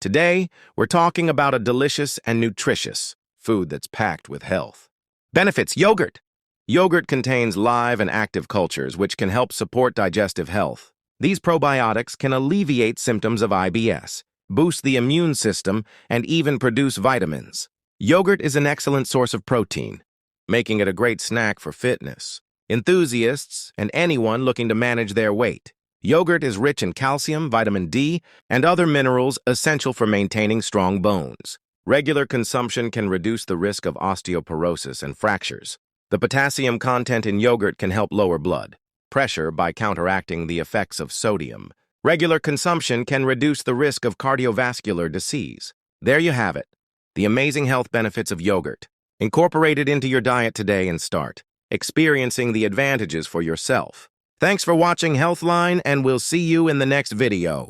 Today, we're talking about a delicious and nutritious food that's packed with health. Benefits: yogurt. Yogurt contains live and active cultures, which can help support digestive health. These probiotics can alleviate symptoms of IBS, boost the immune system, and even produce vitamins. Yogurt is an excellent source of protein, making it a great snack for fitness enthusiasts and anyone looking to manage their weight. Yogurt is rich in calcium, vitamin D, and other minerals essential for maintaining strong bones. Regular consumption can reduce the risk of osteoporosis and fractures. The potassium content in yogurt can help lower blood pressure by counteracting the effects of sodium. Regular consumption can reduce the risk of cardiovascular disease. There you have it, the amazing health benefits of yogurt. Incorporate it into your diet today and start experiencing the advantages for yourself. Thanks for watching Healthline, and we'll see you in the next video.